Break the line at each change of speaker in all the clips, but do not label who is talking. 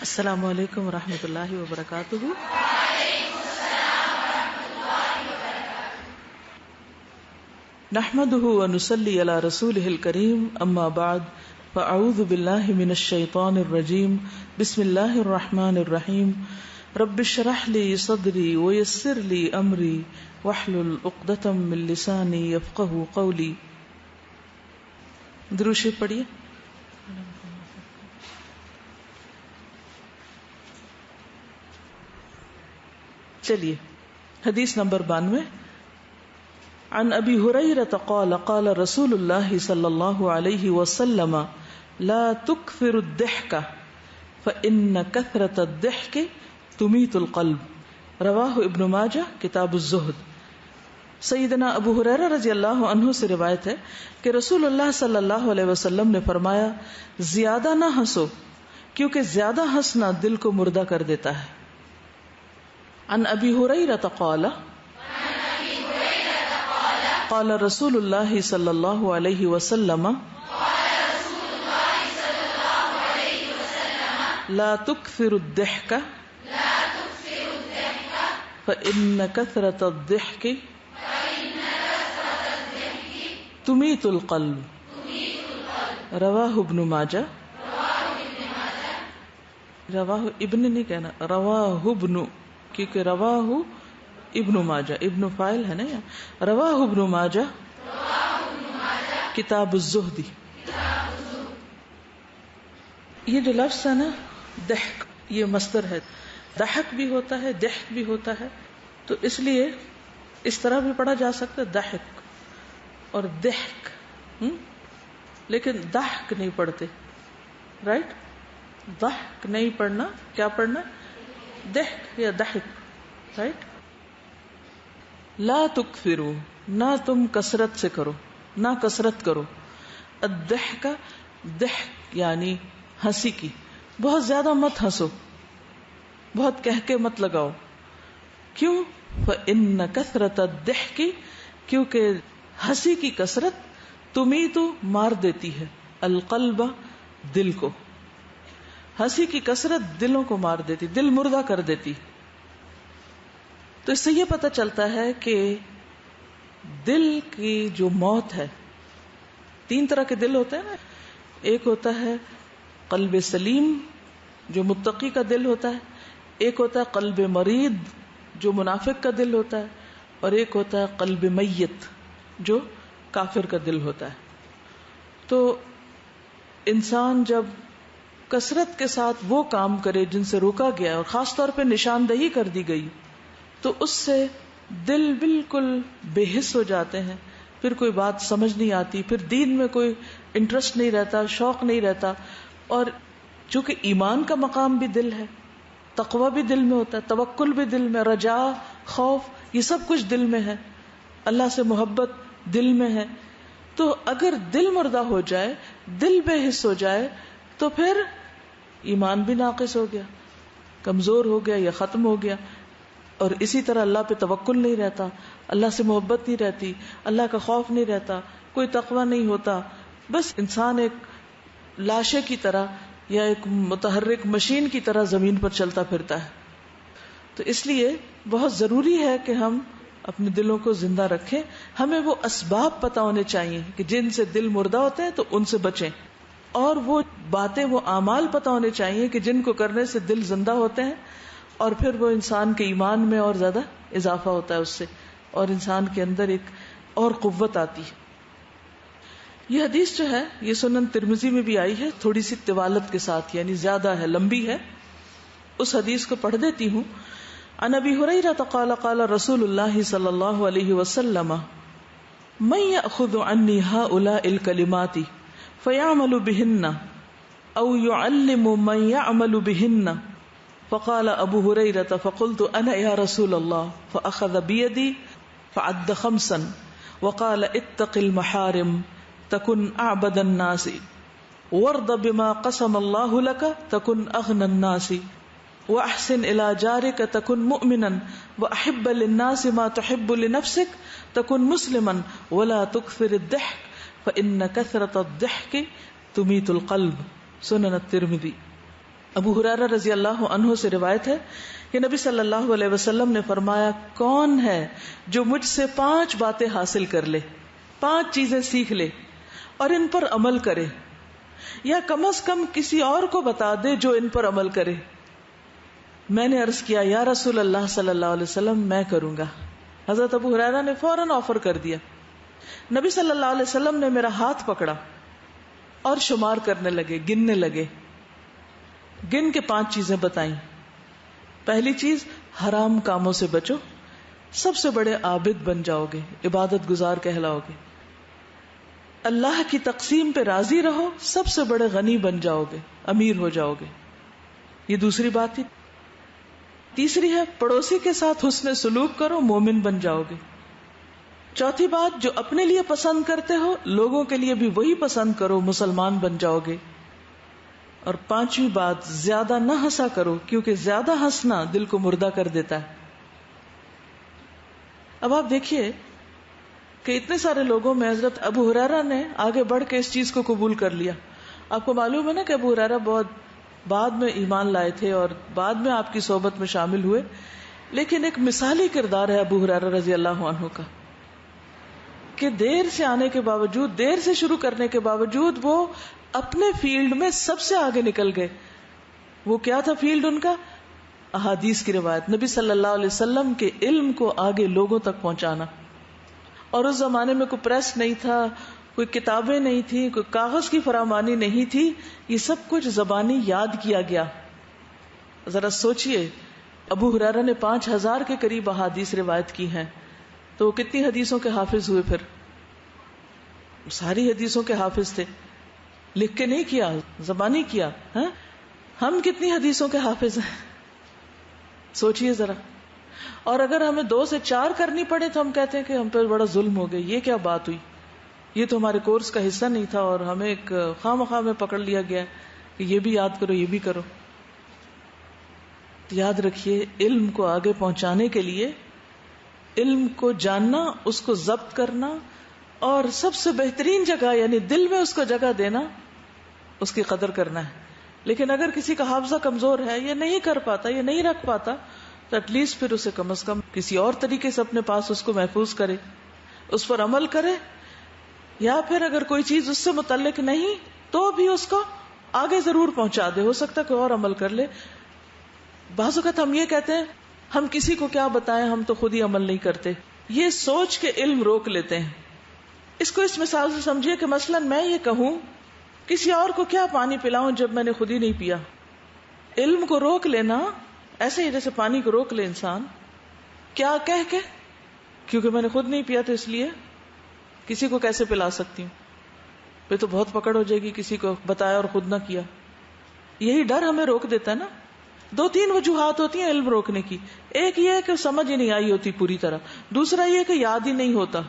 السلام علیکم ورحمۃ اللہ وبرکاتہ۔ نحمده ونصلي على رسوله الكريم، اما بعد فاعوذ باللہ من الشیطان الرجیم، بسم اللہ الرحمن الرحیم، رب اشرح لي صدری ويسر لي امری واحلل عقدۃ من لسانی یفقهوا قولی۔ درود شریف پڑھیے۔ چلیے حدیث نمبر 92۔ عن ابی ہریرہ قال قال رسول اللہ صلی اللہ علیہ وسلم لا تکثر الضحک فإن کثرة الضحک تمیت القلب، رواہ ابن ماجہ کتاب الزہد۔ سیدنا ابو ہریرہ رضی اللہ عنہ سے روایت ہے کہ رسول اللہ صلی اللہ علیہ وسلم نے فرمایا، زیادہ نہ ہنسو کیونکہ زیادہ ہنسنا دل کو مردہ کر دیتا ہے۔ عن ابی ہریرہ قال قال رسول اللہ صلی اللہ علیہ وسلم لا تکثر الضحک فإن کثرة الضحک تمیت القلب، رواہ ابن ماجہ۔ رواہ ابن نہیں کہنا، رواہ ابن، کیونکہ رواہ ابن ماجہ، ابن فاعل ہے نا یہاں۔ رواہ ابن ماجہ کتاب الزہد۔ یہ جو لفظ ہے نا ضحک، یہ مصدر ہے، ضحک بھی ہوتا ہے ضحک بھی ہوتا ہے، تو اس لیے اس طرح بھی پڑھا جا سکتا ہے ضحک اور ضحک، لیکن ضحک نہیں پڑھتے، رائٹ؟ ضحک نہیں پڑھنا، کیا پڑھنا؟ ضحک یا ضحک، رائٹ؟ لا تکثروا، نہ تم کثرت سے کرو، نہ کثرت کرو، الضحک، ضحک یعنی ہنسی کی، بہت زیادہ مت ہنسو، بہت کہہ کے مت لگاؤ۔ کیوں؟ فإن کثرة الضحک، کیونکہ ہنسی کی کثرت تمیت، مار دیتی ہے، القلب، دل کو۔ ہنسی کی کثرت دلوں کو مار دیتی، دل مردہ کر دیتی۔ تو اس سے یہ پتہ چلتا ہے کہ دل کی جو موت ہے، تین طرح کے دل ہوتے ہیں نا، ایک ہوتا ہے قلب سلیم جو متقی کا دل ہوتا ہے، ایک ہوتا ہے قلب مریض جو منافق کا دل ہوتا ہے، اور ایک ہوتا ہے قلب میت جو کافر کا دل ہوتا ہے۔ تو انسان جب کثرت کے ساتھ وہ کام کرے جن سے روکا گیا اور خاص طور پہ نشاندہی کر دی گئی، تو اس سے دل بالکل بے حس ہو جاتے ہیں، پھر کوئی بات سمجھ نہیں آتی، پھر دین میں کوئی انٹرسٹ نہیں رہتا، شوق نہیں رہتا۔ اور چونکہ ایمان کا مقام بھی دل ہے، تقوی بھی دل میں ہوتا ہے، توکل بھی دل میں، رجا، خوف، یہ سب کچھ دل میں ہے، اللہ سے محبت دل میں ہے۔ تو اگر دل مردہ ہو جائے، دل بے حس ہو جائے، تو پھر ایمان بھی ناقص ہو گیا، کمزور ہو گیا یا ختم ہو گیا، اور اسی طرح اللہ پہ توکل نہیں رہتا، اللہ سے محبت نہیں رہتی، اللہ کا خوف نہیں رہتا، کوئی تقوی نہیں ہوتا، بس انسان ایک لاشے کی طرح یا ایک متحرک مشین کی طرح زمین پر چلتا پھرتا ہے۔ تو اس لیے بہت ضروری ہے کہ ہم اپنے دلوں کو زندہ رکھیں، ہمیں وہ اسباب پتہ ہونے چاہیے کہ جن سے دل مردہ ہوتے ہیں تو ان سے بچیں، اور وہ باتیں، وہ اعمال پتہ ہونے چاہیے کہ جن کو کرنے سے دل زندہ ہوتے ہیں، اور پھر وہ انسان کے ایمان میں اور زیادہ اضافہ ہوتا ہے اس سے، اور انسان کے اندر ایک اور قوت آتی ہے۔ یہ حدیث جو ہے یہ سنن ترمذی میں بھی آئی ہے، تھوڑی سی طوالت کے ساتھ، یعنی زیادہ ہے، لمبی ہے۔ اس حدیث کو پڑھ دیتی ہوں۔ عن ابی ہریرہ قال قال رسول اللہ صلی اللہ علیہ وسلم من یأخذ عنی هؤلاء الکلمات فیعمل بہن او یعلم من یعمل بہن، فقال ابو ہریرہ فقلت انا یا رسول اللہ، فاخذ بیدی فعد خمسا وقال اتق المحارم تکن اعبد الناس وارض بما قسم اللہ لک تکن اغنى الناس واحسن الى جارک تکن مؤمنا واحب للناس ما تحب لنفسک تکن مسلما ولا تکثر الضحک فان کثرة الضحک تمیت القلب، سنن الترمذی۔ ابو ہریرہ رضی اللہ عنہ سے روایت ہے کہ نبی صلی اللہ علیہ وسلم نے فرمایا، کون ہے جو مجھ سے 5 باتیں حاصل کر لے، 5 چیزیں سیکھ لے اور ان پر عمل کرے، یا کم از کم کسی اور کو بتا دے جو ان پر عمل کرے۔ میں نے عرض کیا، یا رسول اللہ صلی اللہ علیہ وسلم، میں کروں گا۔ حضرت ابو ہریرہ نے فوراً آفر کر دیا۔ نبی صلی اللہ علیہ وسلم نے میرا ہاتھ پکڑا اور شمار کرنے لگے، گننے لگے، گن کے 5 چیزیں بتائیں۔ پہلی چیز، حرام کاموں سے بچو، سب سے بڑے عابد بن جاؤ گے، عبادت گزار کہلاؤ گے۔ اللہ کی تقسیم پہ راضی رہو، سب سے بڑے غنی بن جاؤ گے، امیر ہو جاؤ گے۔ یہ دوسری بات تھی۔ تیسری ہے، پڑوسی کے ساتھ حسن سلوک کرو، مومن بن جاؤ گے۔ چوتھی بات، جو اپنے لیے پسند کرتے ہو لوگوں کے لیے بھی وہی پسند کرو، مسلمان بن جاؤ گے۔ اور 5ویں بات، زیادہ نہ ہنسا کرو، کیونکہ زیادہ ہنسنا دل کو مردہ کر دیتا ہے۔ اب آپ دیکھیے کہ اتنے سارے لوگوں میں حضرت ابو ہریرہ نے آگے بڑھ کے اس چیز کو قبول کر لیا۔ آپ کو معلوم ہے نا کہ ابو ہریرہ بہت بعد میں ایمان لائے تھے اور بعد میں آپ کی صحبت میں شامل ہوئے، لیکن ایک مثالی کردار ہے ابو ہریرہ رضی اللہ عنہ کا، کہ دیر سے آنے کے باوجود، دیر سے شروع کرنے کے باوجود وہ اپنے فیلڈ میں سب سے آگے نکل گئے۔ وہ کیا تھا فیلڈ ان کا؟ احادیث کی روایت، نبی صلی اللہ علیہ وسلم کے علم کو آگے لوگوں تک پہنچانا۔ اور اس زمانے میں کوئی پریس نہیں تھا، کوئی کتابیں نہیں تھی، کوئی کاغذ کی فراوانی نہیں تھی، یہ سب کچھ زبانی یاد کیا گیا۔ ذرا سوچئے، ابو ہریرہ نے 5000 کے قریب احادیث روایت کی ہیں، تو وہ کتنی حدیثوں کے حافظ ہوئے؟ پھر ساری حدیثوں کے حافظ تھے، لکھ کے نہیں کیا، زبانی کیا۔ ہم کتنی حدیثوں کے حافظ ہیں؟ سوچئے ذرا۔ اور اگر ہمیں 2 سے 4 کرنی پڑے تو ہم کہتے ہیں کہ ہم پہ بڑا ظلم ہو گیا، یہ کیا بات ہوئی، یہ تو ہمارے کورس کا حصہ نہیں تھا اور ہمیں ایک خواہ مخواہ میں پکڑ لیا گیا کہ یہ بھی یاد کرو، یہ بھی کرو۔ یاد رکھیے، علم کو آگے پہنچانے کے لیے علم کو جاننا، اس کو ضبط کرنا، اور سب سے بہترین جگہ یعنی دل میں اس کو جگہ دینا، اس کی قدر کرنا ہے۔ لیکن اگر کسی کا حافظہ کمزور ہے، یا نہیں کر پاتا، یا نہیں رکھ پاتا، تو ایٹ لیسٹ پھر اسے کم از کم کسی اور طریقے سے اپنے پاس اس کو محفوظ کرے، اس پر عمل کرے، یا پھر اگر کوئی چیز اس سے متعلق نہیں تو بھی اس کو آگے ضرور پہنچا دے، ہو سکتا ہے کوئی اور عمل کر لے۔ بعض اوقات ہم یہ کہتے ہیں ہم کسی کو کیا بتائیں، ہم تو خود ہی عمل نہیں کرتے، یہ سوچ کے علم روک لیتے ہیں۔ اس کو اس مثال سے سمجھیے کہ مثلا میں یہ کہوں کسی اور کو کیا پانی پلاؤں جب میں نے خود ہی نہیں پیا۔ علم کو روک لینا ایسے ہی جیسے پانی کو روک لے انسان، کیا کہہ کے، کیونکہ میں نے خود نہیں پیا تو اس لیے کسی کو کیسے پلا سکتی ہوں، پھر تو بہت پکڑ ہو جائے گی، کسی کو بتایا اور خود نہ کیا۔ یہی ڈر ہمیں روک دیتا ہے نا۔ 2-3 وجوہات ہوتی ہیں علم روکنے کی۔ ایک یہ ہے کہ سمجھ ہی نہیں آئی ہوتی پوری طرح، دوسرا یہ کہ یاد ہی نہیں ہوتا،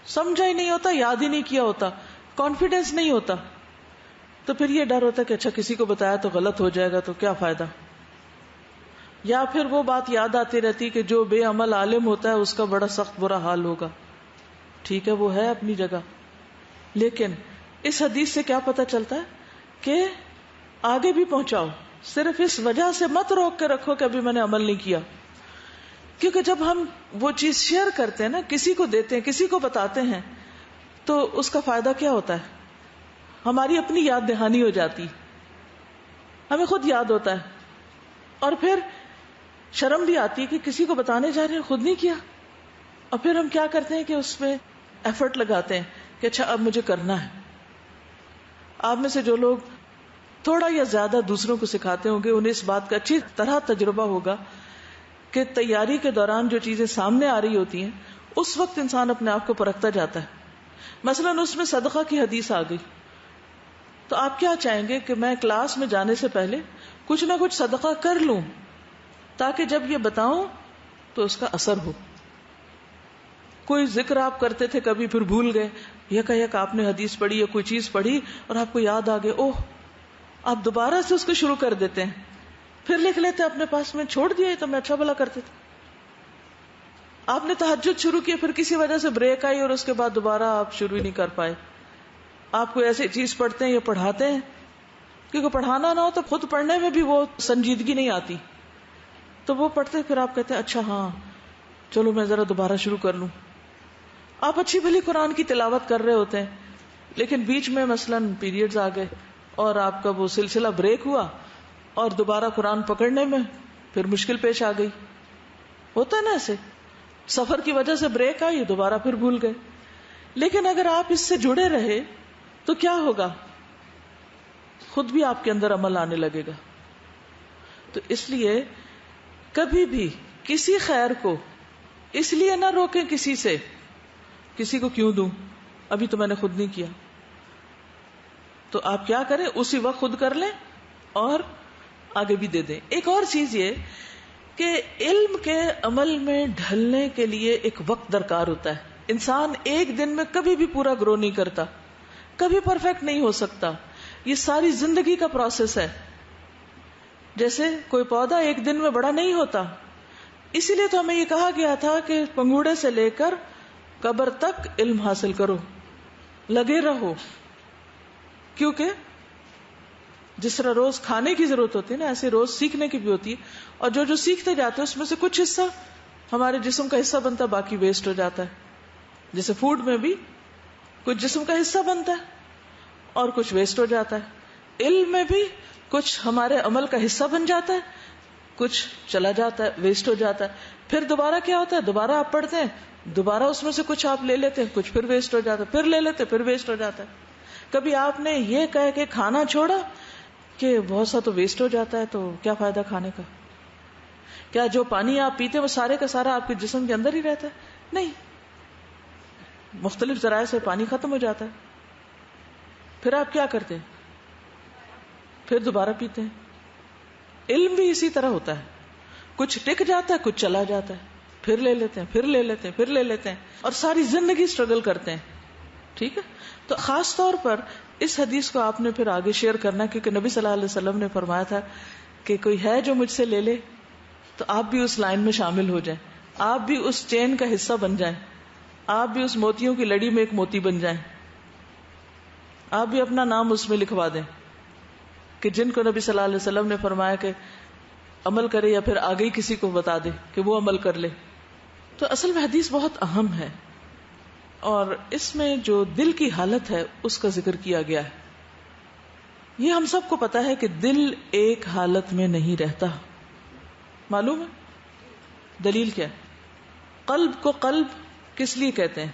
سمجھا ہی نہیں ہوتا، یاد ہی نہیں کیا ہوتا، کانفیڈینس نہیں ہوتا، تو پھر یہ ڈر ہوتا ہے کہ اچھا کسی کو بتایا تو غلط ہو جائے گا تو کیا فائدہ۔ یا پھر وہ بات یاد آتی رہتی کہ جو بے عمل عالم ہوتا ہے اس کا بڑا سخت برا حال ہوگا۔ ٹھیک ہے، وہ ہے اپنی جگہ، لیکن اس حدیث سے کیا پتہ چلتا ہے کہ آگے بھی پہنچاؤ، صرف اس وجہ سے مت روک کے رکھو کہ ابھی میں نے عمل نہیں کیا۔ کیونکہ جب ہم وہ چیز شیئر کرتے ہیں نا، کسی کو دیتے ہیں، کسی کو بتاتے ہیں، تو اس کا فائدہ کیا ہوتا ہے؟ ہماری اپنی یاد دہانی ہو جاتی، ہمیں خود یاد ہوتا ہے، اور پھر شرم بھی آتی ہے کہ کسی کو بتانے جا رہے ہیں، خود نہیں کیا، اور پھر ہم کیا کرتے ہیں کہ اس میں ایفرٹ لگاتے ہیں کہ اچھا اب مجھے کرنا ہے۔ آپ میں سے جو لوگ تھوڑا یا زیادہ دوسروں کو سکھاتے ہوں گے، انہیں اس بات کا اچھی طرح تجربہ ہوگا کہ تیاری کے دوران جو چیزیں سامنے آ رہی ہوتی ہیں اس وقت انسان اپنے آپ کو پرکھتا جاتا ہے۔ مثلا اس میں صدقہ کی حدیث آ گئی، تو آپ کیا چاہیں گے کہ میں کلاس میں جانے سے پہلے کچھ نہ کچھ صدقہ کر لوں تاکہ جب یہ بتاؤں تو اس کا اثر ہو۔ کوئی ذکر آپ کرتے تھے، کبھی پھر بھول گئے، یک آپ نے حدیث پڑھی یا کوئی چیز پڑھی اور آپ کو یاد آ گئے، اوہ، آپ دوبارہ سے اس کو شروع کر دیتے ہیں، پھر لکھ لیتے اپنے پاس میں، چھوڑ دیا تو میں اچھا بھلا کرتے تھے۔ آپ نے تہجد شروع کی، پھر کسی وجہ سے بریک آئی اور اس کے بعد دوبارہ آپ شروع ہی نہیں کر پائے۔ آپ کوئی ایسی چیز پڑھتے ہیں یا پڑھاتے ہیں کیونکہ پڑھانا نہ ہو تو خود پڑھنے میں بھی وہ سنجیدگی نہیں آتی. تو وہ پڑھتے پھر آپ کہتے ہیں اچھا ہاں چلو میں ذرا دوبارہ شروع کر لوں. آپ اچھی بھلی قرآن کی تلاوت کر رہے ہوتے ہیں لیکن بیچ میں مثلاً پیریڈز آ گئے اور آپ کا وہ سلسلہ بریک ہوا اور دوبارہ قرآن پکڑنے میں پھر مشکل پیش آ گئی. ہوتا ہے نا ایسے, سفر کی وجہ سے بریک آئی, دوبارہ پھر بھول گئے. لیکن اگر آپ اس سے جڑے رہے تو کیا ہوگا, خود بھی آپ کے اندر عمل آنے لگے گا. تو اس لیے کبھی بھی کسی خیر کو اس لیے نہ روکیں کسی سے, کسی کو کیوں دوں, ابھی تو میں نے خود نہیں کیا. تو آپ کیا کریں, اسی وقت خود کر لیں اور آگے بھی دے دیں. ایک اور چیز یہ کہ علم کے عمل میں ڈھلنے کے لیے ایک وقت درکار ہوتا ہے. انسان ایک دن میں کبھی بھی پورا گرو نہیں کرتا, کبھی پرفیکٹ نہیں ہو سکتا. یہ ساری زندگی کا پروسیس ہے. جیسے کوئی پودا ایک دن میں بڑا نہیں ہوتا, اسی لیے تو ہمیں یہ کہا گیا تھا کہ پنگوڑے سے لے کر قبر تک علم حاصل کرو, لگے رہو. کیونکہ جس طرح روز کھانے کی ضرورت ہوتی ہے نا, ایسے روز سیکھنے کی بھی ہوتی ہے. اور جو سیکھتے جاتے ہیں اس میں سے کچھ حصہ ہمارے جسم کا حصہ بنتا ہے, باقی ویسٹ ہو جاتا ہے. جیسے فوڈ میں بھی کچھ جسم کا حصہ بنتا ہے اور کچھ ویسٹ ہو جاتا ہے. علم میں بھی کچھ ہمارے عمل کا حصہ بن جاتا ہے, کچھ چلا جاتا ہے, ویسٹ ہو جاتا ہے. پھر دوبارہ کیا ہوتا ہے, دوبارہ آپ پڑھتے ہیں, دوبارہ اس میں سے کچھ آپ لے لیتے ہیں, کچھ پھر ویسٹ ہو جاتا ہے, پھر لے لیتے پھر ویسٹ ہو جاتا ہے. کبھی آپ نے یہ کہہ کے کھانا چھوڑا کہ بہت سا تو ویسٹ ہو جاتا ہے, تو کیا فائدہ کھانے کا. کیا جو پانی آپ پیتے وہ سارے کا سارا آپ کے جسم کے اندر ہی رہتا ہے؟ نہیں, مختلف ذرائع سے پانی ختم ہو جاتا ہے. پھر آپ کیا کرتے ہیں, پھر دوبارہ پیتے ہیں. علم بھی اسی طرح ہوتا ہے, کچھ ٹک جاتا ہے, کچھ چلا جاتا ہے, پھر لے لیتے ہیں, پھر لے لیتے ہیں, پھر لے لیتے ہیں, اور ساری زندگی اسٹرگل کرتے ہیں. ٹھیک ہے, تو خاص طور پر اس حدیث کو آپ نے پھر آگے شیئر کرنا, کیونکہ نبی صلی اللہ علیہ وسلم نے فرمایا تھا کہ کوئی ہے جو مجھ سے لے لے تو آپ بھی اس لائن میں شامل ہو جائیں, آپ بھی اس چین کا حصہ بن جائیں, آپ بھی اس موتیوں کی لڑی میں ایک موتی بن جائیں, آپ بھی اپنا نام اس میں لکھوا دیں کہ جن کو نبی صلی اللہ علیہ وسلم نے فرمایا کہ عمل کرے یا پھر آگے ہی کسی کو بتا دے کہ وہ عمل کر لے. تو اصل میں حدیث بہت اہم ہے, اور اس میں جو دل کی حالت ہے اس کا ذکر کیا گیا ہے. یہ ہم سب کو پتا ہے کہ دل ایک حالت میں نہیں رہتا. معلوم ہے دلیل کیا ہے؟ قلب کو قلب کس لیے کہتے ہیں؟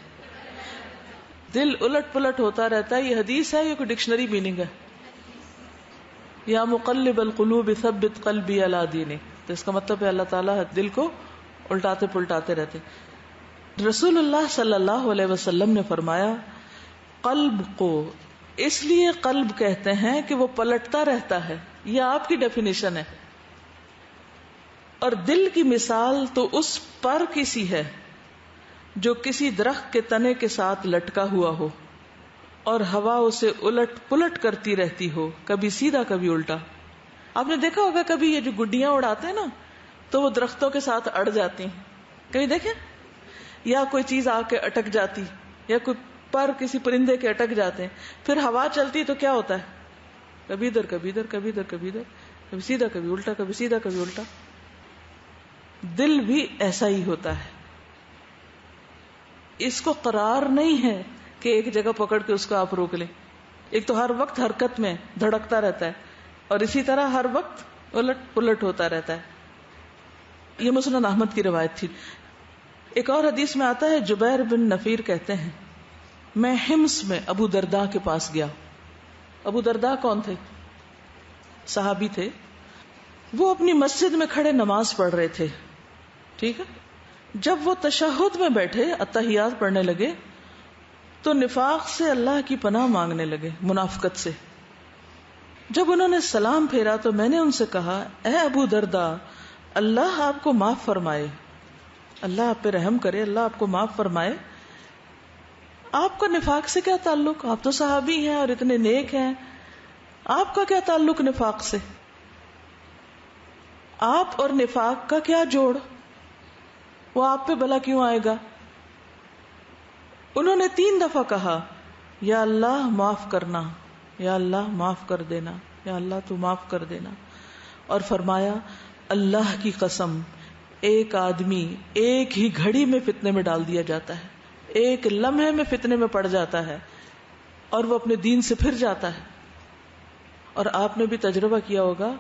دل الٹ پلٹ ہوتا رہتا ہے. یہ حدیث ہے, یہ کوئی ڈکشنری میننگ ہے؟ یا مقلب القلوب ثبت قلبی علی دینک, تو اس کا مطلب ہے اللہ تعالیٰ دل کو الٹاتے پلٹاتے رہتے. رسول اللہ صلی اللہ علیہ وسلم نے فرمایا قلب کو اس لیے قلب کہتے ہیں کہ وہ پلٹتا رہتا ہے. یہ آپ کی ڈیفینیشن ہے. اور دل کی مثال تو اس پر کسی ہے جو کسی درخت کے تنے کے ساتھ لٹکا ہوا ہو اور ہوا اسے الٹ پلٹ کرتی رہتی ہو, کبھی سیدھا کبھی الٹا. آپ نے دیکھا ہوگا کبھی یہ جو گڈیاں اڑاتے ہیں نا تو وہ درختوں کے ساتھ اڑ جاتی ہیں, کبھی دیکھیں, یا کوئی چیز آ کے اٹک جاتی, یا کوئی پر کسی پرندے کے اٹک جاتے ہیں. پھر ہوا چلتی تو کیا ہوتا ہے, کبھی ادھر کبھی ادھر, کبھی ادھر کبھی ادھر, کبھی سیدھا کبھی الٹا, کبھی سیدھا کبھی الٹا. دل بھی ایسا ہی ہوتا ہے. اس کو قرار نہیں ہے کہ ایک جگہ پکڑ کے اس کو آپ روک لیں. ایک تو ہر وقت حرکت میں دھڑکتا رہتا ہے, اور اسی طرح ہر وقت الٹ پلٹ ہوتا رہتا ہے. یہ مسند احمد کی روایت تھی. ایک اور حدیث میں آتا ہے, جبیر بن نفیر کہتے ہیں میں حمص میں ابو درداء کے پاس گیا. ابو درداء کون تھے؟ صحابی تھے. وہ اپنی مسجد میں کھڑے نماز پڑھ رہے تھے. ٹھیک ہے, جب وہ تشہد میں بیٹھے اتحیات پڑھنے لگے تو نفاق سے اللہ کی پناہ مانگنے لگے, منافقت سے. جب انہوں نے سلام پھیرا تو میں نے ان سے کہا اے ابو درداء, اللہ آپ کو معاف فرمائے, اللہ آپ پہ رحم کرے, اللہ آپ کو معاف فرمائے. آپ کا نفاق سے کیا تعلق؟ آپ تو صحابی ہیں اور اتنے نیک ہیں, آپ کا کیا تعلق نفاق سے؟ آپ اور نفاق کا کیا جوڑ؟ وہ آپ پہ بلا کیوں آئے گا؟ انہوں نے 3 دفعہ کہا یا اللہ معاف کرنا, یا اللہ معاف کر دینا, یا اللہ تو معاف کر دینا. اور فرمایا اللہ کی قسم ایک آدمی ایک ہی گھڑی میں فتنے میں ڈال دیا جاتا ہے, ایک لمحے میں فتنے میں پڑ جاتا ہے اور وہ اپنے دین سے پھر جاتا ہے. اور آپ نے بھی تجربہ کیا ہوگا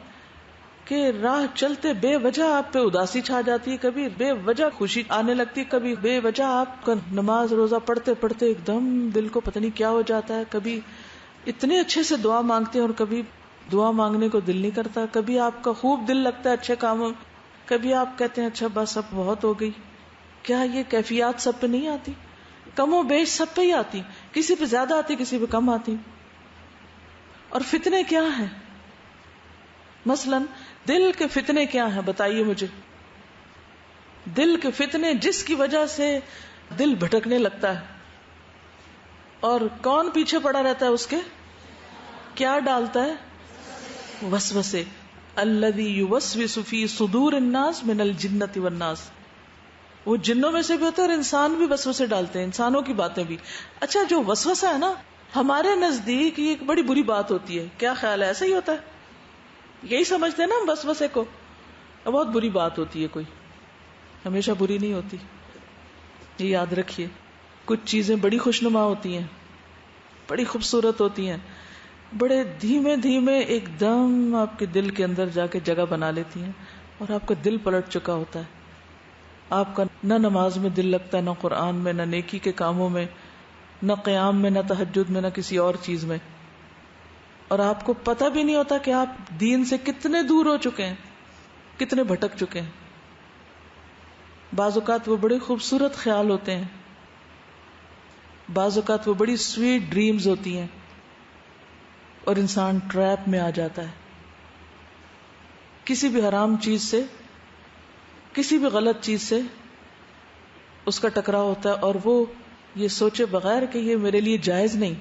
کہ راہ چلتے بے وجہ آپ پہ اداسی چھا جاتی ہے, کبھی بے وجہ خوشی آنے لگتی ہے, کبھی بے وجہ آپ کا نماز روزہ پڑھتے پڑھتے ایک دم دل کو پتہ نہیں کیا ہو جاتا ہے, کبھی اتنے اچھے سے دعا مانگتے ہیں اور کبھی دعا مانگنے کو دل نہیں کرتا, کبھی آپ کا خوب دل لگتا ہے اچھے کاموں, کبھی آپ کہتے ہیں اچھا بس اب بہت ہو گئی. کیا یہ کیفیات سب پہ نہیں آتی؟ کم و بیش سب پہ ہی آتی, کسی پہ زیادہ آتی کسی پہ کم آتی. اور فتنے کیا ہیں؟ مثلاً دل کے فتنے کیا ہیں بتائیے مجھے. دل کے فتنے جس کی وجہ سے دل بھٹکنے لگتا ہے, اور کون پیچھے پڑا رہتا ہے اس کے؟ کیا ڈالتا ہے؟ وسوسے. الذی یوسوس فی صدور الناس من الجنۃ والناس. وہ جنوں میں سے بھی ہوتے ہیں اور انسان بھی وسوسے ڈالتے ہیں, انسانوں کی باتیں بھی. اچھا جو وسوسہ ہے نا ہمارے نزدیک یہ ایک بڑی بری بات ہوتی ہے, کیا خیال ہے ایسا ہی ہوتا ہے؟ یہی سمجھتے ہیں نا ہم وسوسے کو, بہت بری بات ہوتی ہے, کوئی ہمیشہ بری نہیں ہوتی. یہ یاد رکھیے, کچھ چیزیں بڑی خوشنما ہوتی ہیں, بڑی خوبصورت ہوتی ہیں, بڑے دھیمے دھیمے ایک دم آپ کے دل کے اندر جا کے جگہ بنا لیتی ہیں اور آپ کا دل پلٹ چکا ہوتا ہے. آپ کا نہ نماز میں دل لگتا ہے, نہ قرآن میں, نہ نیکی کے کاموں میں, نہ قیام میں, نہ تہجد میں, نہ کسی اور چیز میں, اور آپ کو پتہ بھی نہیں ہوتا کہ آپ دین سے کتنے دور ہو چکے ہیں, کتنے بھٹک چکے ہیں. بعض اوقات وہ بڑے خوبصورت خیال ہوتے ہیں, بعض اوقات وہ بڑی سویٹ ڈریمز ہوتی ہیں, اور انسان ٹریپ میں آ جاتا ہے. کسی بھی حرام چیز سے, کسی بھی غلط چیز سے اس کا ٹکراؤ ہوتا ہے, اور وہ یہ سوچے بغیر کہ یہ میرے لیے جائز نہیں,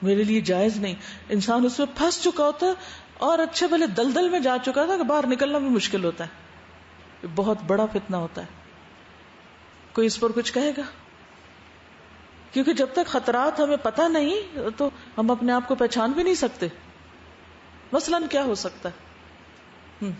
میرے لیے جائز نہیں, انسان اس میں پھنس چکا ہوتا ہے اور اچھے بھلے دلدل میں جا چکا تھا کہ باہر نکلنا بھی مشکل ہوتا ہے. بہت بڑا فتنہ ہوتا ہے. کوئی اس پر کچھ کہے گا؟ کیونکہ جب تک خطرات ہمیں پتہ نہیں تو ہم اپنے آپ کو پہچان بھی نہیں سکتے. مثلاً کیا ہو سکتا ہے؟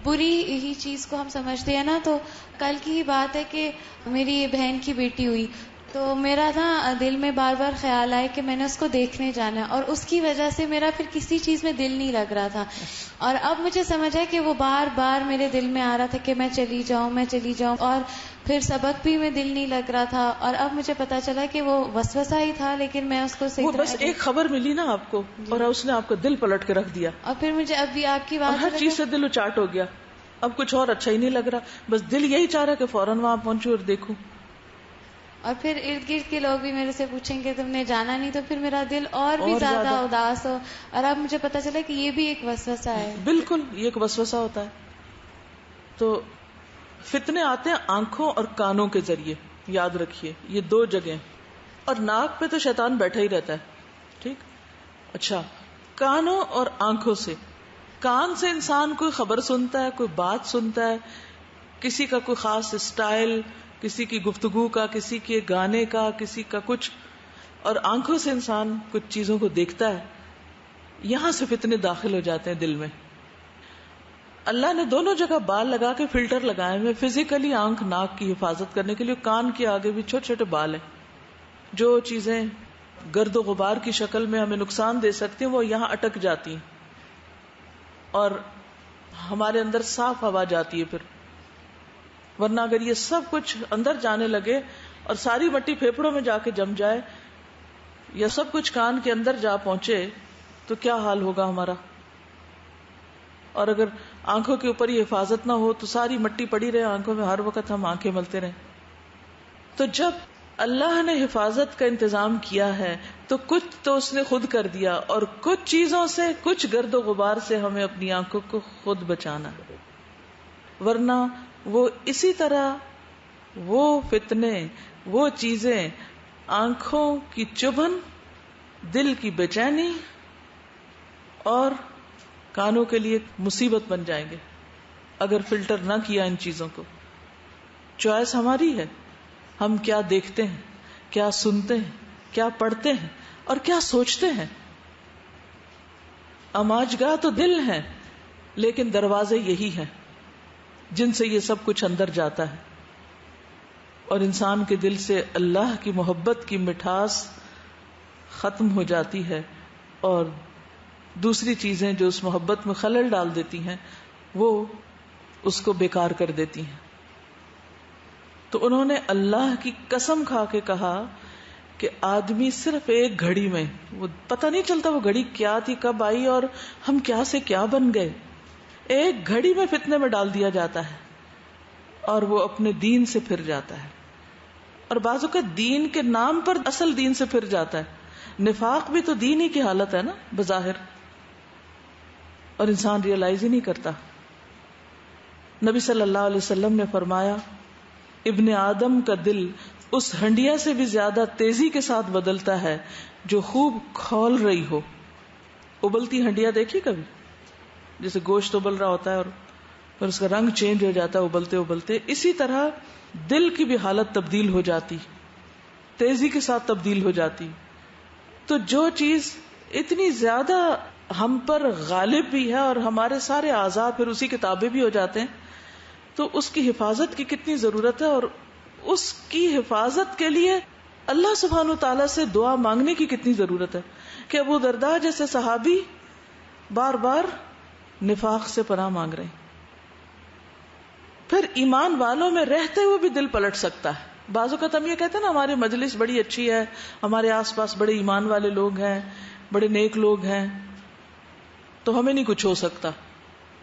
بری ہی چیز کو ہم سمجھتے ہیں نا. تو کل کی ہی بات ہے کہ میری بہن کی بیٹی ہوئی, تو میرا نا دل میں بار بار خیال آئے کہ میں نے اس کو دیکھنے جانا ہے, اور اس کی وجہ سے میرا پھر کسی چیز میں دل نہیں لگ رہا تھا. اور اب مجھے سمجھ ہے کہ وہ بار بار میرے دل میں آ رہا تھا کہ میں چلی جاؤں, اور پھر سبق بھی میں دل نہیں لگ رہا تھا. اور اب مجھے پتا چلا کہ وہ وسوسہ ہی تھا, لیکن میں اس کو
وہ بس ایک خبر ملی نا آپ کو, اور اس نے آپ کو دل پلٹ کے رکھ دیا,
اور پھر مجھے اب بھی آپ کی
اور
بات
ہر چیز سے دل اچاٹ ہو گیا. اب کچھ اور اچھا ہی نہیں لگ رہا, بس دل یہی چاہ رہا کہ فوراً وہاں پہنچوں اور دیکھوں.
اور پھر ارد گرد کے لوگ بھی میرے سے پوچھیں کہ تم نے جانا نہیں, تو پھر میرا دل اور بھی زیادہ اداس ہو. اور اب مجھے پتا چلا کہ یہ بھی ایک وسوسہ ہے. بالکل
یہ ایک وسوسہ ہوتا ہے. تو فتنے آتے ہیں آنکھوں اور کانوں کے ذریعے, یاد رکھیے یہ دو جگہیں. اور ناک پہ تو شیطان بیٹھا ہی رہتا ہے, ٹھیک. اچھا, کانوں اور آنکھوں سے. کان سے انسان کوئی خبر سنتا ہے, کوئی بات سنتا ہے, کسی کا کوئی خاص اسٹائل, کسی کی گفتگو کا, کسی کے گانے کا, کسی کا کچھ. اور آنکھوں سے انسان کچھ چیزوں کو دیکھتا ہے. یہاں سے فتنے داخل ہو جاتے ہیں دل میں. اللہ نے دونوں جگہ بال لگا کے فلٹر لگائے ہوئے فزیکلی آنکھ ناک کی حفاظت کرنے کے لیے. کان کے آگے بھی چھوٹے چھوٹے بال ہیں. جو چیزیں گرد و غبار کی شکل میں ہمیں نقصان دے سکتی ہیں وہ یہاں اٹک جاتی ہیں, اور ہمارے اندر صاف ہوا جاتی ہے پھر. ورنہ اگر یہ سب کچھ اندر جانے لگے اور ساری مٹی پھیپڑوں میں جا کے جم جائے, یا سب کچھ کان کے اندر جا پہنچے, تو کیا حال ہوگا ہمارا. اور اگر آنکھوں کے اوپر یہ حفاظت نہ ہو تو ساری مٹی پڑی رہے آنکھوں میں, ہر وقت ہم آنکھیں ملتے رہیں. تو جب اللہ نے حفاظت کا انتظام کیا ہے تو کچھ تو اس نے خود کر دیا, اور کچھ چیزوں سے, کچھ گرد و غبار سے ہمیں اپنی آنکھوں کو خود بچانا. ورنہ وہ اسی طرح وہ فتنے, وہ چیزیں آنکھوں کی چبھن, دل کی بے چینی اور کانوں کے لیے مصیبت بن جائیں گے اگر فلٹر نہ کیا ان چیزوں کو. چوائس ہماری ہے, ہم کیا دیکھتے ہیں, کیا سنتے ہیں, کیا پڑھتے ہیں اور کیا سوچتے ہیں. اماجگاہ تو دل ہے، لیکن دروازے یہی ہیں جن سے یہ سب کچھ اندر جاتا ہے، اور انسان کے دل سے اللہ کی محبت کی مٹھاس ختم ہو جاتی ہے، اور دوسری چیزیں جو اس محبت میں خلل ڈال دیتی ہیں وہ اس کو بیکار کر دیتی ہیں. تو انہوں نے اللہ کی قسم کھا کے کہا کہ آدمی صرف ایک گھڑی میں، وہ پتہ نہیں چلتا وہ گھڑی کیا تھی، کب آئی، اور ہم کیا سے کیا بن گئے. ایک گھڑی میں فتنے میں ڈال دیا جاتا ہے اور وہ اپنے دین سے پھر جاتا ہے. اور بعض اوقات دین کے نام پر اصل دین سے پھر جاتا ہے. نفاق بھی تو دین ہی کی حالت ہے نا بظاہر، اور انسان ریئلائز ہی نہیں کرتا. نبی صلی اللہ علیہ وسلم نے فرمایا ابن آدم کا دل اس ہنڈیا سے بھی زیادہ تیزی کے ساتھ بدلتا ہے جو خوب کھول رہی ہو. ابلتی ہنڈیا دیکھی کبھی؟ جیسے گوشت ابل رہا ہوتا ہے اور پھر اس کا رنگ چینج ہو جاتا ہے ابلتے ابلتے، اسی طرح دل کی بھی حالت تبدیل ہو جاتی، تیزی کے ساتھ تبدیل ہو جاتی. تو جو چیز اتنی زیادہ ہم پر غالب بھی ہے اور ہمارے سارے اعضاء پھر اسی کے تابع بھی ہو جاتے ہیں، تو اس کی حفاظت کی کتنی ضرورت ہے، اور اس کی حفاظت کے لیے اللہ سبحانہ وتعالی سے دعا مانگنے کی کتنی ضرورت ہے. کہ ابو درداء جیسے صحابی بار بار نفاق سے پناہ مانگ رہے ہیں. پھر ایمان والوں میں رہتے ہوئے بھی دل پلٹ سکتا ہے. بعض اوقات ہم یہ کہتے ہیں نا ہماری مجلس بڑی اچھی ہے، ہمارے آس پاس بڑے ایمان والے لوگ ہیں، بڑے نیک لوگ ہیں، تو ہمیں نہیں کچھ ہو سکتا.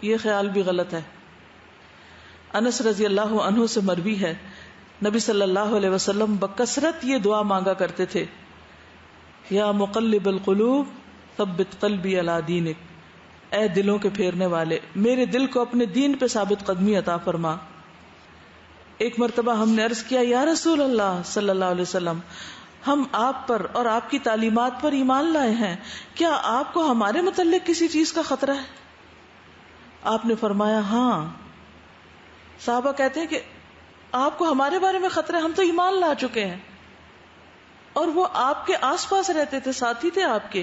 یہ خیال بھی غلط ہے. انس رضی اللہ عنہ سے مروی ہے نبی صلی اللہ علیہ وسلم بکثرت یہ دعا مانگا کرتے تھے، یا مقلب القلوب ثبت قلبی علی دینک، اے دلوں کے پھیرنے والے میرے دل کو اپنے دین پہ ثابت قدمی عطا فرما. ایک مرتبہ ہم نے عرض کیا یا رسول اللہ صلی اللہ علیہ وسلم، ہم آپ پر اور آپ کی تعلیمات پر ایمان لائے ہیں، کیا آپ کو ہمارے متعلق کسی چیز کا خطرہ ہے؟ آپ نے فرمایا ہاں. صحابہ کہتے ہیں کہ آپ کو ہمارے بارے میں خطرہ ہے، ہم تو ایمان لا چکے ہیں. اور وہ آپ کے آس پاس رہتے تھے، ساتھی تھے آپ کے.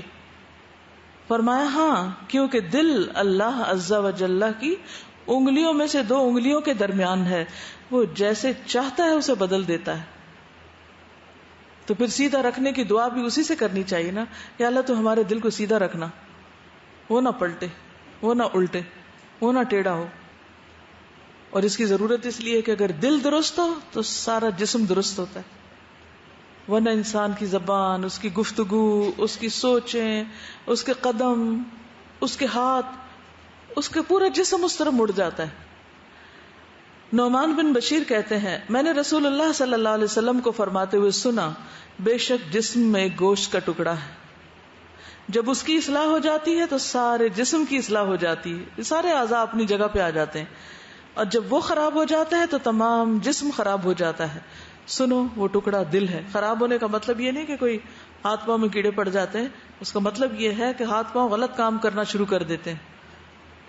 فرمایا ہاں، کیونکہ دل اللہ عز و جل کی انگلیوں میں سے دو انگلیوں کے درمیان ہے، وہ جیسے چاہتا ہے اسے بدل دیتا ہے. تو پھر سیدھا رکھنے کی دعا بھی اسی سے کرنی چاہیے نا، کہ اللہ تو ہمارے دل کو سیدھا رکھنا، وہ نہ پلٹے، وہ نہ الٹے، وہ نہ ٹیڑھا ہو. اور اس کی ضرورت اس لیے کہ اگر دل درست ہو تو سارا جسم درست ہوتا ہے. ورنہ انسان کی زبان، اس کی گفتگو، اس کی سوچیں، اس کے قدم، اس کے ہاتھ، اس کے پورا جسم اس طرح مڑ جاتا ہے. نعمان بن بشیر کہتے ہیں میں نے رسول اللہ صلی اللہ علیہ وسلم کو فرماتے ہوئے سنا، بے شک جسم میں گوشت کا ٹکڑا ہے، جب اس کی اصلاح ہو جاتی ہے تو سارے جسم کی اصلاح ہو جاتی ہے، سارے اعضاء اپنی جگہ پہ آ جاتے ہیں، اور جب وہ خراب ہو جاتا ہے تو تمام جسم خراب ہو جاتا ہے. سنو وہ ٹکڑا دل ہے. خراب ہونے کا مطلب یہ نہیں کہ کوئی ہاتھ پاؤں میں کیڑے پڑ جاتے ہیں، اس کا مطلب یہ ہے کہ ہاتھ پاؤں غلط کام کرنا شروع کر دیتے ہیں.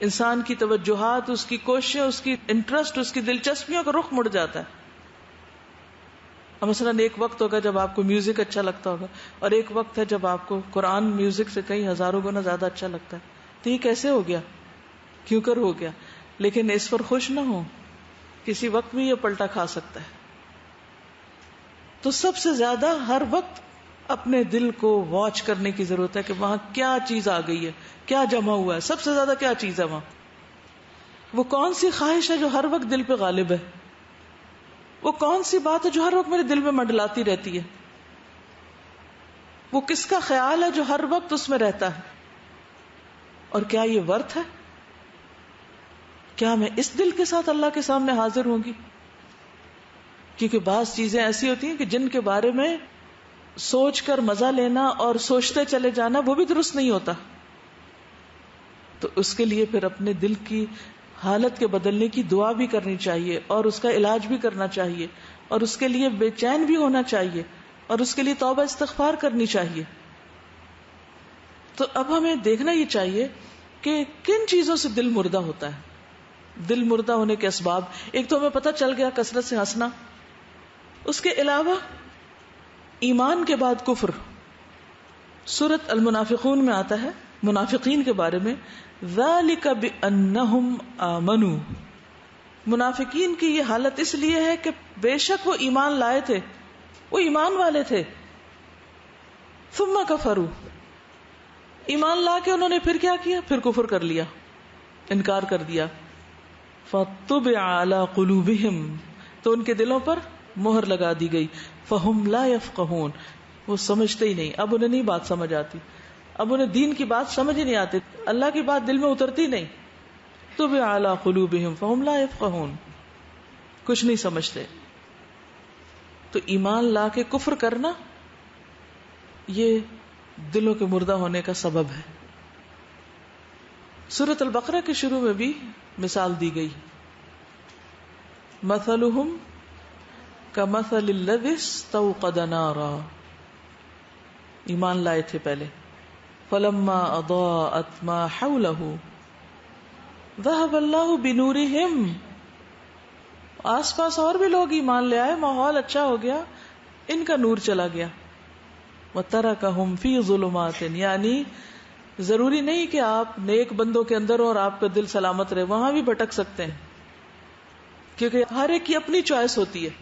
انسان کی توجہات، اس کی کوششیں، اس کی انٹرسٹ، اس کی دلچسپیوں کا رخ مڑ جاتا ہے. مثلاً ایک وقت ہوگا جب آپ کو میوزک اچھا لگتا ہوگا، اور ایک وقت ہے جب آپ کو قرآن میوزک سے کئی ہزاروں گنا زیادہ اچھا لگتا ہے. تو یہ کیسے ہو گیا؟ کیوں کر ہو گیا؟ لیکن اس پر خوش نہ ہو، کسی وقت بھی یہ پلٹا کھا سکتا ہے. تو سب سے زیادہ ہر وقت اپنے دل کو واچ کرنے کی ضرورت ہے کہ وہاں کیا چیز آ گئی ہے، کیا جمع ہوا ہے، سب سے زیادہ کیا چیز ہے وہاں. وہ کون سی خواہش ہے جو ہر وقت دل پہ غالب ہے؟ وہ کون سی بات ہے جو ہر وقت میرے دل میں منڈلاتی رہتی ہے؟ وہ کس کا خیال ہے جو ہر وقت اس میں رہتا ہے؟ اور کیا یہ ورتھ ہے؟ کیا میں اس دل کے ساتھ اللہ کے سامنے حاضر ہوں گی؟ کیونکہ بعض چیزیں ایسی ہوتی ہیں کہ جن کے بارے میں سوچ کر مزہ لینا اور سوچتے چلے جانا وہ بھی درست نہیں ہوتا. تو اس کے لیے پھر اپنے دل کی حالت کے بدلنے کی دعا بھی کرنی چاہیے، اور اس کا علاج بھی کرنا چاہیے، اور اس کے لیے بے چین بھی ہونا چاہیے، اور اس کے لیے توبہ استغفار کرنی چاہیے. تو اب ہمیں دیکھنا یہ چاہیے کہ کن چیزوں سے دل مردہ ہوتا ہے. دل مردہ ہونے کے اسباب، ایک تو ہمیں پتہ چل گیا کثرت سے ہنسنا. اس کے علاوہ ایمان کے بعد کفر. سورۃ المنافقون میں آتا ہے منافقین کے بارے میں، ذالک بانہم آمنوا. منافقین کی یہ حالت اس لیے ہے کہ بے شک وہ ایمان لائے تھے، وہ ایمان والے تھے. ثم کفروا، ایمان لا کے انہوں نے پھر کیا کیا؟ پھر کفر کر لیا، انکار کر دیا. فطبع علی قلوبہم، تو ان کے دلوں پر مہر لگا دی گئی. فہم لا یفقہون، وہ سمجھتے ہی نہیں، اب انہیں نہیں بات سمجھ آتی، اب انہیں دین کی بات سمجھ ہی نہیں آتی، اللہ کی بات دل میں اترتی نہیں. طبع علی قلوبہم فہم لا یفقہون، کچھ نہیں سمجھتے. تو ایمان لا کے کفر کرنا یہ دلوں کے مردہ ہونے کا سبب ہے. سورۃ البقرہ کے شروع میں بھی مثال دی گئی، مثلہم کمثل الذی استوقد نارا. ایمان لائے تھے پہلے، فلما اضاءت ما حولہ ذهب اللہ بنورہم. آس پاس اور بھی لوگ ایمان لے آئے، ماحول اچھا ہو گیا، ان کا نور چلا گیا. وترکہم فی ظلمات، یعنی ضروری نہیں کہ آپ نیک بندوں کے اندر ہو اور آپ کا دل سلامت رہے، وہاں بھی بھٹک سکتے ہیں، کیونکہ ہر ایک کی اپنی چوائس ہوتی ہے.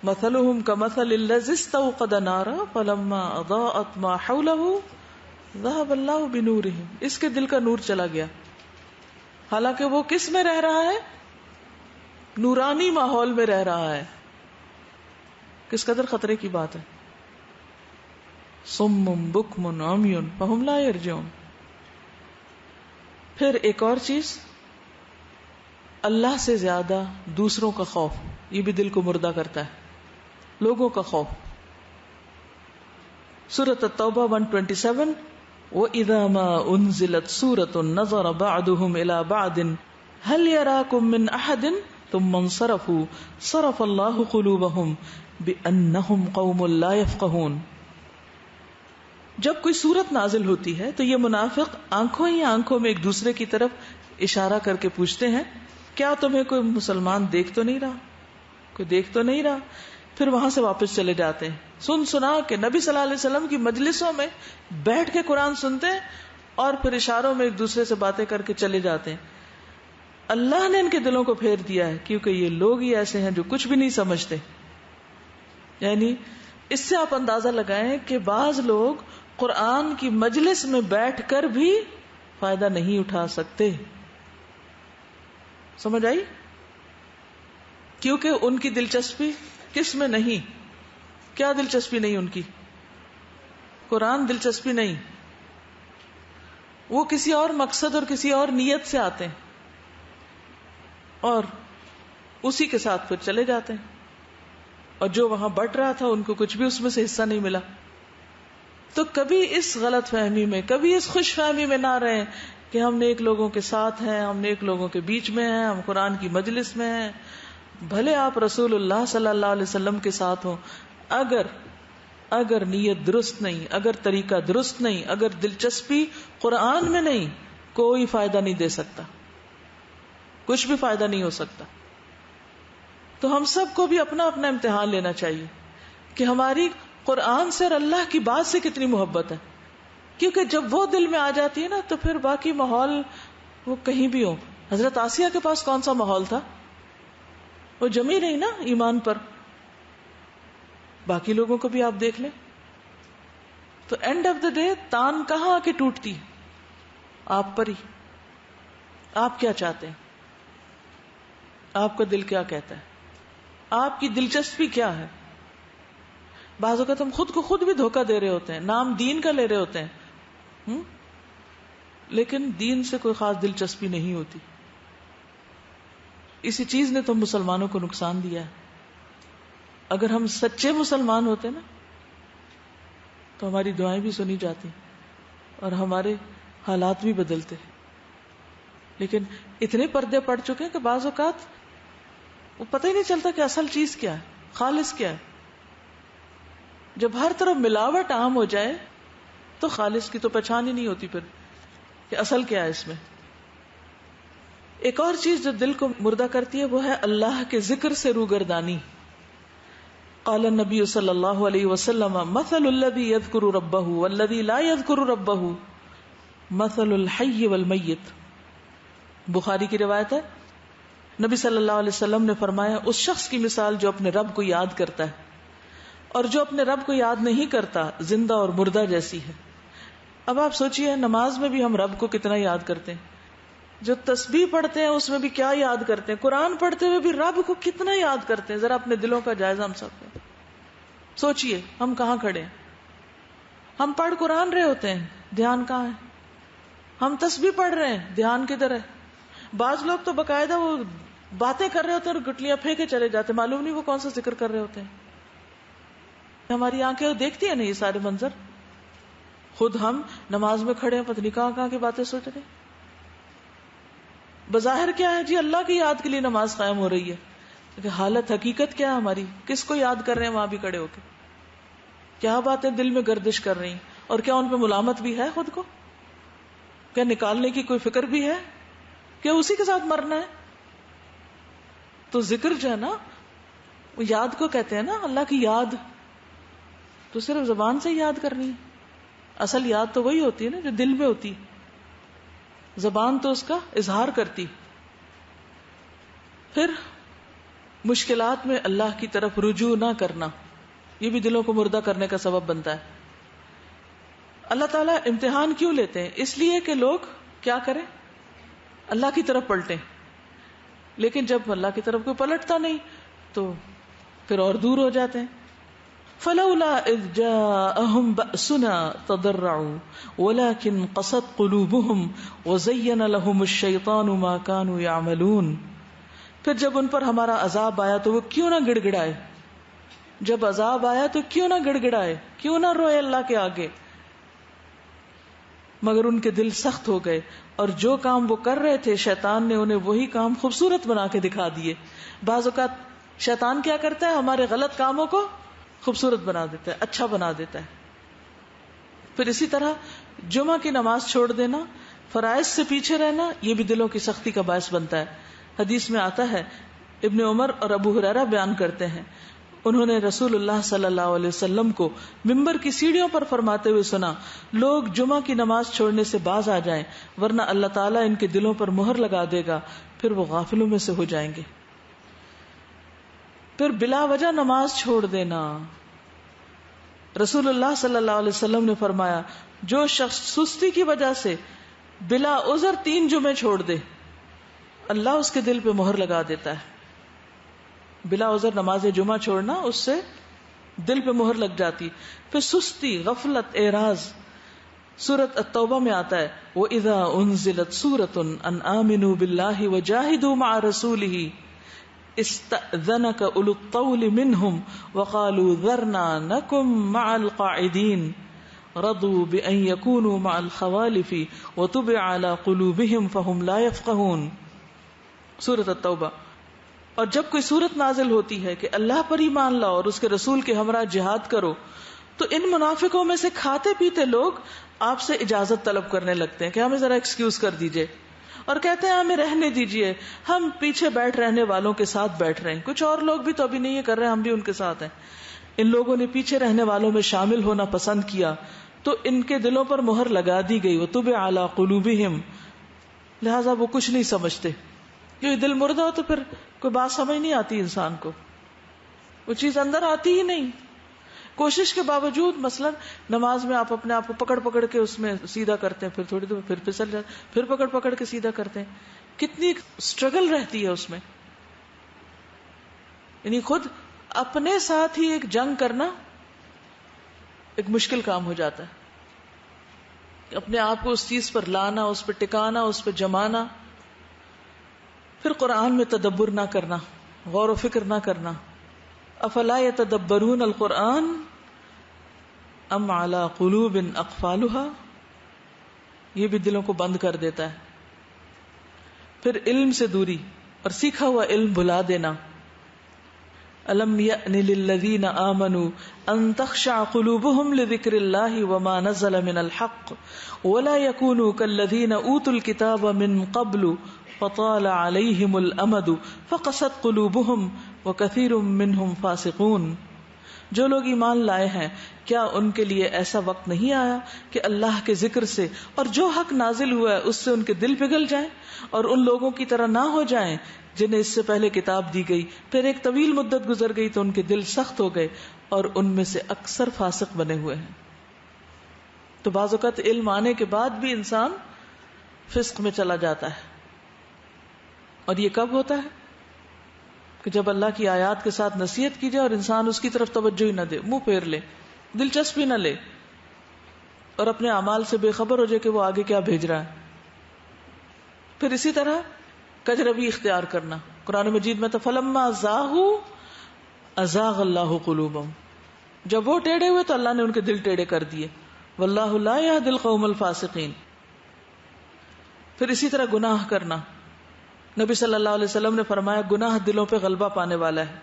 مثلہم کمثل الذی استوقد نارا فلما اضاءت ما حولہ ذهب اللہ بنورہم. اس کے دل کا نور چلا گیا، حالانکہ وہ کس میں رہ رہا ہے؟ نورانی ماحول میں رہ رہا ہے. کس قدر خطرے کی بات ہے. صم بکم عمی فہم لا یرجعون. پھر ایک اور چیز، اللہ سے زیادہ دوسروں کا خوف، یہ بھی دل کو مردہ کرتا ہے، لوگوں کا خوف. سورۃ التوبہ 127، وَإِذَا مَا أُنزِلَتْ سُورَةٌ نَظَرَ بَعْضُهُمْ إِلَى بَعْضٍ هَلْ يَرَاكُمْ مِنْ أَحَدٍ ثُمَّ انصَرَفُوا صَرَفَ اللَّهُ قُلُوبَهُمْ بِأَنَّهُمْ قَوْمٌ لَا يَفْقَهُونَ. جب کوئی سورت نازل ہوتی ہے تو یہ منافق آنکھوں ہی آنکھوں میں ایک دوسرے کی طرف اشارہ کر کے پوچھتے ہیں، کیا تمہیں کوئی مسلمان دیکھ تو نہیں رہا، کوئی دیکھ تو نہیں رہا؟ پھر وہاں سے واپس چلے جاتے ہیں، سنا کہ نبی صلی اللہ علیہ وسلم کی مجلسوں میں بیٹھ کے قرآن سنتے ہیں اور پھر اشاروں میں ایک دوسرے سے باتیں کر کے چلے جاتے ہیں. اللہ نے ان کے دلوں کو پھیر دیا ہے، کیونکہ یہ لوگ ہی ایسے ہیں جو کچھ بھی نہیں سمجھتے. یعنی اس سے آپ اندازہ لگائیں کہ بعض لوگ قرآن کی مجلس میں بیٹھ کر بھی فائدہ نہیں اٹھا سکتے. سمجھ آئی؟ کیونکہ ان کی دلچسپی کس میں نہیں؟ کیا دلچسپی نہیں ان کی؟ قرآن دلچسپی نہیں، وہ کسی اور مقصد اور کسی اور نیت سے آتے ہیں اور اسی کے ساتھ پھر چلے جاتے ہیں، اور جو وہاں بٹ رہا تھا ان کو کچھ بھی اس میں سے حصہ نہیں ملا. تو کبھی اس غلط فہمی میں، کبھی اس خوش فہمی میں نہ رہیں کہ ہم نیک لوگوں کے ساتھ ہیں، ہم نیک لوگوں کے بیچ میں ہیں، ہم قرآن کی مجلس میں ہیں. بھلے آپ رسول اللہ صلی اللہ علیہ وسلم کے ساتھ ہوں، اگر نیت درست نہیں، اگر طریقہ درست نہیں، اگر دلچسپی قرآن میں نہیں، کوئی فائدہ نہیں دے سکتا، کچھ بھی فائدہ نہیں ہو سکتا. تو ہم سب کو بھی اپنا اپنا امتحان لینا چاہیے کہ ہماری قرآن سے اور اللہ کی بات سے کتنی محبت ہے. کیونکہ جب وہ دل میں آ جاتی ہے نا تو پھر باقی ماحول وہ کہیں بھی ہو. حضرت آسیہ کے پاس کون سا ماحول تھا؟ وہ جمی نہیں نا ایمان پر. باقی لوگوں کو بھی آپ دیکھ لیں تو اینڈ آف دا ڈے تان کہاں آ کے ٹوٹتی؟ آپ پر ہی. آپ کیا چاہتے ہیں؟ آپ کا دل کیا کہتا ہے؟ آپ کی دلچسپی کیا ہے؟ بعض اوقات ہم خود کو خود بھی دھوکہ دے رہے ہوتے ہیں، نام دین کا لے رہے ہوتے ہیں، لیکن دین سے کوئی خاص دلچسپی نہیں ہوتی. اسی چیز نے تو مسلمانوں کو نقصان دیا ہے. اگر ہم سچے مسلمان ہوتے نا تو ہماری دعائیں بھی سنی جاتی اور ہمارے حالات بھی بدلتے. لیکن اتنے پردے پڑ چکے ہیں کہ بعض اوقات وہ پتہ ہی نہیں چلتا کہ اصل چیز کیا ہے، خالص کیا ہے. جب ہر طرف ملاوٹ عام ہو جائے تو خالص کی تو پہچان ہی نہیں ہوتی پھر کہ اصل کیا ہے اس میں. ایک اور چیز جو دل کو مردہ کرتی ہے وہ ہے اللہ کے ذکر سے روگردانی. قال النبی صلی اللہ علیہ وسلم مثل الذی یذکر ربہ والذی لا یذکر ربہ مثل الحی والمیت. بخاری کی روایت ہے. نبی صلی اللہ علیہ وسلم نے فرمایا اس شخص کی مثال جو اپنے رب کو یاد کرتا ہے اور جو اپنے رب کو یاد نہیں کرتا زندہ اور مردہ جیسی ہے. اب آپ سوچئے نماز میں بھی ہم رب کو کتنا یاد کرتے ہیں, جو تسبیح پڑھتے ہیں اس میں بھی کیا یاد کرتے ہیں, قرآن پڑھتے ہوئے بھی رب کو کتنا یاد کرتے ہیں. ذرا اپنے دلوں کا جائزہ ہم سب کو سوچئے ہم کہاں کھڑے ہیں. ہم پڑھ قرآن رہے ہوتے ہیں, دھیان کہاں ہے. ہم تسبیح پڑھ رہے ہیں, دھیان کدھر ہے. بعض لوگ تو باقاعدہ وہ باتیں کر رہے ہوتے ہیں اور گٹلیاں پھینکے چلے جاتے, معلوم نہیں وہ کون سا ذکر کر رہے ہوتے ہیں. ہماری آنکھیں دیکھتی ہیں نا یہ سارے منظر. خود ہم نماز میں کھڑے ہیں, پتہ نہیں کہاں کہاں کی باتیں سوچ رہے ہیں. بظاہر کیا ہے جی اللہ کی یاد کے لیے نماز قائم ہو رہی ہے, لیکن حالت حقیقت کیا ہے ہماری, کس کو یاد کر رہے ہیں وہاں بھی کھڑے ہو کے, کیا باتیں دل میں گردش کر رہی ہیں, اور کیا ان پہ ملامت بھی ہے خود کو, کیا نکالنے کی کوئی فکر بھی ہے, کیا اسی کے ساتھ مرنا ہے. تو ذکر جو ہے نا وہ یاد کو کہتے ہیں نا, اللہ کی یاد تو صرف زبان سے یاد کرنی ہے. اصل یاد تو وہی ہوتی ہے نا جو دل میں ہوتی, زبان تو اس کا اظہار کرتی. پھر مشکلات میں اللہ کی طرف رجوع نہ کرنا, یہ بھی دلوں کو مردہ کرنے کا سبب بنتا ہے. اللہ تعالیٰ امتحان کیوں لیتے ہیں؟ اس لیے کہ لوگ کیا کریں, اللہ کی طرف پلٹیں. لیکن جب اللہ کی طرف کوئی پلٹتا نہیں تو پھر اور دور ہو جاتے ہیں. فلولا اذ جاءهم بأسنا تضرعوا ولكن قست قلوبهم وزين لهم الشيطان ما كانوا يعملون. پھر جب ان پر ہمارا عذاب آیا تو وہ کیوں نہ گڑ گڑائے. جب عذاب آیا تو کیوں نہ گڑ گڑائے, کیوں نہ روئے اللہ کے آگے, مگر ان کے دل سخت ہو گئے, اور جو کام وہ کر رہے تھے شیطان نے انہیں وہی کام خوبصورت بنا کے دکھا دیے. بعض اوقات شیطان کیا کرتا ہے, ہمارے غلط کاموں کو خوبصورت بنا دیتا ہے, اچھا بنا دیتا ہے. پھر اسی طرح جمعہ کی نماز چھوڑ دینا, فرائض سے پیچھے رہنا, یہ بھی دلوں کی سختی کا باعث بنتا ہے. حدیث میں آتا ہے, ابن عمر اور ابو ہریرہ بیان کرتے ہیں, انہوں نے رسول اللہ صلی اللہ علیہ وسلم کو ممبر کی سیڑھیوں پر فرماتے ہوئے سنا, لوگ جمعہ کی نماز چھوڑنے سے باز آ جائیں ورنہ اللہ تعالیٰ ان کے دلوں پر مہر لگا دے گا, پھر وہ غافلوں میں سے ہو جائیں گے. پھر بلا وجہ نماز چھوڑ دینا. رسول اللہ صلی اللہ علیہ وسلم نے فرمایا, جو شخص سستی کی وجہ سے بلا عذر 3 جمعے چھوڑ دے اللہ اس کے دل پہ مہر لگا دیتا ہے. بلا عذر نماز جمعہ چھوڑنا, اس سے دل پہ مہر لگ جاتی. پھر سستی, غفلت, اعراض. سورۃ التوبہ میں آتا ہے, وَإِذَا أُنزِلَتْ سُورَةٌ أَنْ آمِنُوا بِاللَّهِ وَجَاهِدُوا مَعَ رَسُولِهِ اسْتَأْذَنَكَ أُولُو الطَّوْلِ مِنْهُمْ وَقَالُوا ذَرْنَا نَكُن مَعَ الْقَاعِدِينَ رَضُوا بِأَن يَكُونُوا مَعَ الْخَوَالِفِ وَطُبِعَ عَلَى قُلُوبِهِمْ فَهُمْ لَا يَفْقَهُونَ. سورۃ التوبہ. اور جب کوئی صورت نازل ہوتی ہے کہ اللہ پر ایمان لاؤ اور اس کے رسول کے ہمراہ جہاد کرو, تو ان منافقوں میں سے کھاتے پیتے لوگ آپ سے اجازت طلب کرنے لگتے ہیں کہ ہمیں ذرا ایکسکیوز کر دیجئے, اور کہتے ہیں ہمیں رہنے دیجئے, ہم پیچھے بیٹھ رہنے والوں کے ساتھ بیٹھ رہے ہیں. کچھ اور لوگ بھی تو ابھی نہیں یہ کر رہے, ہم بھی ان کے ساتھ ہیں. ان لوگوں نے پیچھے رہنے والوں میں شامل ہونا پسند کیا تو ان کے دلوں پر مہر لگا دی گئی, وَطُبِعَ عَلَى قُلُوبِهِمْ, لہٰذا وہ کچھ نہیں سمجھتے. جو دل مردہ ہو تو پھر کوئی بات سمجھ نہیں آتی انسان کو, وہ چیز اندر آتی ہی نہیں. کوشش کے باوجود مثلا نماز میں آپ اپنے آپ کو پکڑ پکڑ کے اس میں سیدھا کرتے ہیں, پھر تھوڑی دیر پھر پھسل جاتے, پھر پکڑ پکڑ کے سیدھا کرتے ہیں. کتنی اسٹرگل رہتی ہے اس میں. یعنی خود اپنے ساتھ ہی ایک جنگ کرنا ایک مشکل کام ہو جاتا ہے. اپنے آپ کو اس چیز پر لانا, اس پہ ٹکانا, اس پہ جمانا. پھر قرآن میں تدبر نہ کرنا, غور و فکر نہ کرنا. افلا یتدبرون القرآن ام علی قلوب اقفالها, یہ بھی دلوں کو بند کر دیتا ہے. پھر علم سے دوری اور سیکھا ہوا علم بھلا دینا. الم یأن للذین آمنوا ان تخشع قلوبهم لذکر اللہ وما نزل من الحق ولا يكونوا كالذین اوتوا الكتاب من قبل فطال علیہم الامد فقست قلوبهم وکثیر منهم فاسقون. جو لوگ ایمان لائے ہیں کیا ان کے لیے ایسا وقت نہیں آیا کہ اللہ کے ذکر سے اور جو حق نازل ہوا ہے اس سے ان کے دل پگھل جائیں اور ان لوگوں کی طرح نہ ہو جائیں جنہیں اس سے پہلے کتاب دی گئی، پھر ایک طویل مدت گزر گئی تو ان کے دل سخت ہو گئے اور ان میں سے اکثر فاسق بنے ہوئے ہیں۔ تو بعض اوقات علم آنے کے بعد بھی انسان فسق میں چلا جاتا ہے، اور یہ کب ہوتا ہے کہ جب اللہ کی آیات کے ساتھ نصیحت کی جائے اور انسان اس کی طرف توجہ ہی نہ دے، منہ پھیر لے، دلچسپی نہ لے، اور اپنے اعمال سے بے خبر ہو جائے کہ وہ آگے کیا بھیج رہا ہے۔ پھر اسی طرح کجروی اختیار کرنا، قرآن مجید میں تو فَلَمَّا زَاغُوا أَزَاغَ اللَّهُ قُلُوبَهُمْ، جب وہ ٹیڑھے ہوئے تو اللہ نے ان کے دل ٹیڑھے کر دیے، وَاللَّهُ لَا يَهْدِي الْقَوْمَ الْفَاسِقِينَ۔ پھر اسی طرح گناہ کرنا، نبی صلی اللہ علیہ وسلم نے فرمایا گناہ دلوں پہ غلبہ پانے والا ہے۔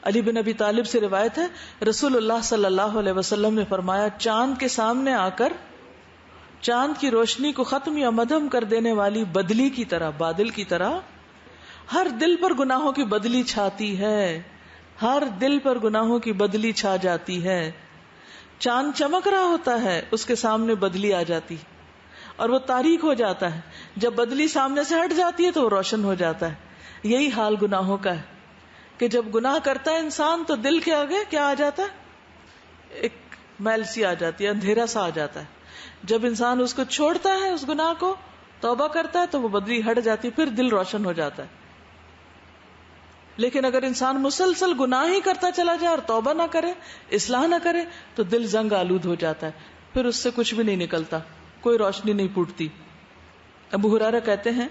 علی بن ابی طالب سے روایت ہے رسول اللہ صلی اللہ علیہ وسلم نے فرمایا چاند کے سامنے آ کر چاند کی روشنی کو ختم یا مدھم کر دینے والی بدلی کی طرح، بادل کی طرح ہر دل پر گناہوں کی بدلی چھاتی ہے، ہر دل پر گناہوں کی بدلی چھا جاتی ہے۔ چاند چمک رہا ہوتا ہے، اس کے سامنے بدلی آ جاتی اور وہ تاریک ہو جاتا ہے، جب بدلی سامنے سے ہٹ جاتی ہے تو وہ روشن ہو جاتا ہے۔ یہی حال گناہوں کا ہے کہ جب گناہ کرتا ہے انسان تو دل کے آگے کیا آ جاتا ہے؟ ایک میل سی آ جاتی ہے، اندھیرا سا آ جاتا ہے۔ جب انسان اس کو چھوڑتا ہے، اس گناہ کو توبہ کرتا ہے تو وہ بدلی ہٹ جاتی ہے، پھر دل روشن ہو جاتا ہے۔ لیکن اگر انسان مسلسل گناہ ہی کرتا چلا جائے اور توبہ نہ کرے، اصلاح نہ کرے تو دل زنگ آلود ہو جاتا ہے، پھر اس سے کچھ بھی نہیں نکلتا، کوئی روشنی نہیں پھوٹتی۔ ابو ہریرہ کہتے ہیں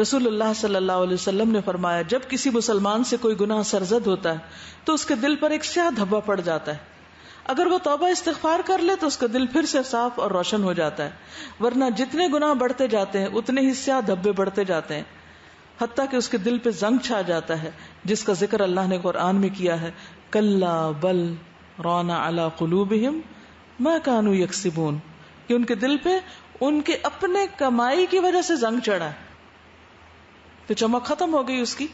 رسول اللہ صلی اللہ علیہ وسلم نے فرمایا جب کسی مسلمان سے کوئی گناہ سرزد ہوتا ہے تو اس کے دل پر ایک سیاہ دھبا پڑ جاتا ہے، اگر وہ توبہ استغفار کر لے تو اس کا دل پھر سے صاف اور روشن ہو جاتا ہے، ورنہ جتنے گناہ بڑھتے جاتے ہیں اتنے ہی سیاہ دھبے بڑھتے جاتے ہیں، حتیٰ کہ اس کے دل پہ زنگ چھا جاتا ہے، جس کا ذکر اللہ نے قرآن میں کیا ہے کلا بل ران علی قلوبہم ما کانوا یکسبون، کہ ان کے دل پہ ان کے اپنے کمائی کی وجہ سے زنگ چڑھا ہے، تو چمک ختم ہو گئی اس کی۔